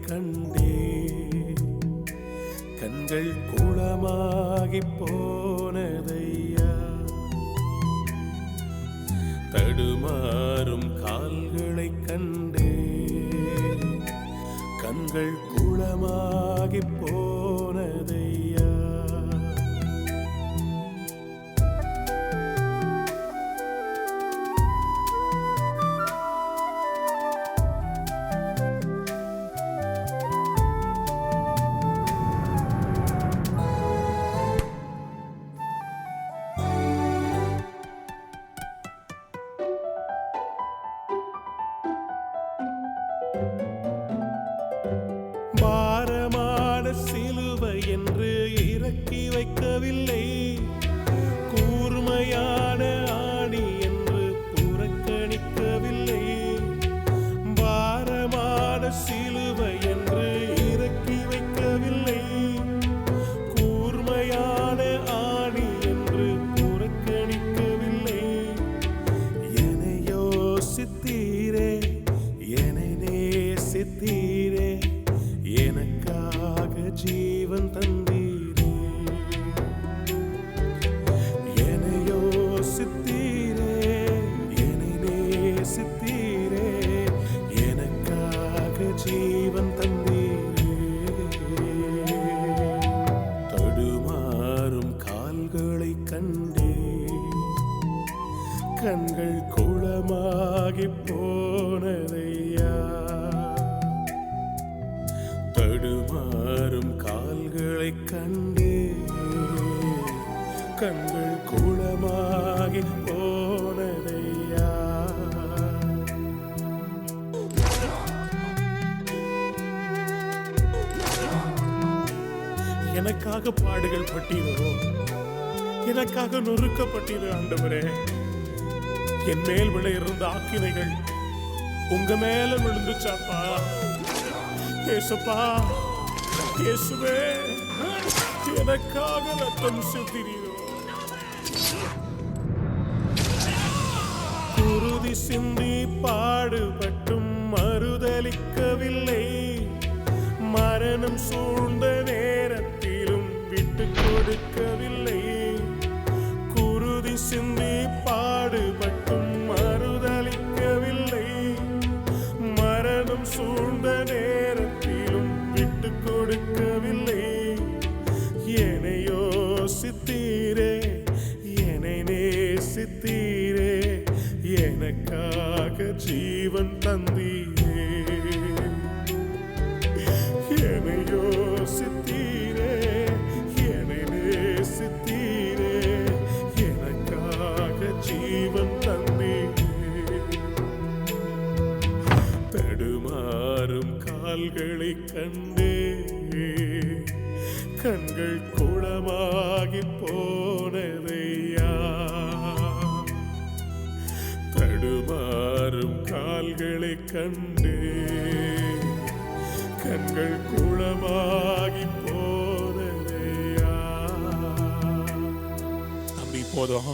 கண்டே கண்கள் குளமாகி போனதையா. தடுமாறும் கால்களை கண்டே கண்கள் குளமாகி போனதையா. பாரமான சிலுவை என்று இறக்கி வைக்கவில்லை, கூர்மையான ஆணி என்று புறக்கணிக்கவில்லை. பாரமான சிலுவை என்று இறக்கி வைக்கவில்லை, கூர்மையான ஆணி என்று புறக்கணிக்கவில்லை. என்னை யோசித்தீரே, என்னை நேசித்தீரே, எனக்காக ஜீவன் தந்தீரே. என்னை யோசித்தீரே, என்னை நேசித்தீரே, எனக்காக ஜீவன் தந்தீரே. தடுமாறும் கால்களை கண்டே கண்கள் குளமாகி போனதையா. தடுமாறும் கால்களை கண்டே கண்கள் குளமாகி போனதையா. எனக்காக பாடுகள் பட்டீரோ, எனக்காக நொறுக்கப்பட்டீரோ ஆண்டவரே. என் மேல் விழ இருந்த ஆக்கினைகள் உங்க மேல விழுந்துச்சாப்பா. ஏசப்பா, இயேசுவே, எனக்காக ரத்தம் சிந்தினீரோ. குருதி சிந்தி பாடுபட்டும் மறுதலிக்கவில்லை, மரணம் சூழ்ந்த நேரத்திலும் விட்டு கொடுக்கவில்லை. குருதி சிந்தி பாடுபட்டும் மறுதலிக்கவில்லை, மரணம் சூழ்ந்த நேரத்திலும் விட்டு கொடுக்கவில்லை. என்னை யோசித்தீரே, என்னை நேசித்தீரே, எனக்காக ஜீவன் தந்தீரே. என்னை யோசித்தீரே, என்னை நேசித்தீரே, எனக்காக ஜீவன் தந்தீரே. தடுமாறும் கால்களை கண்டே கண்கள் குளமாகி போனதையா. தடுமாறும் கால்களை கண்டே கண்கள் குளமாகி போனதையா. அப்படி போதும்.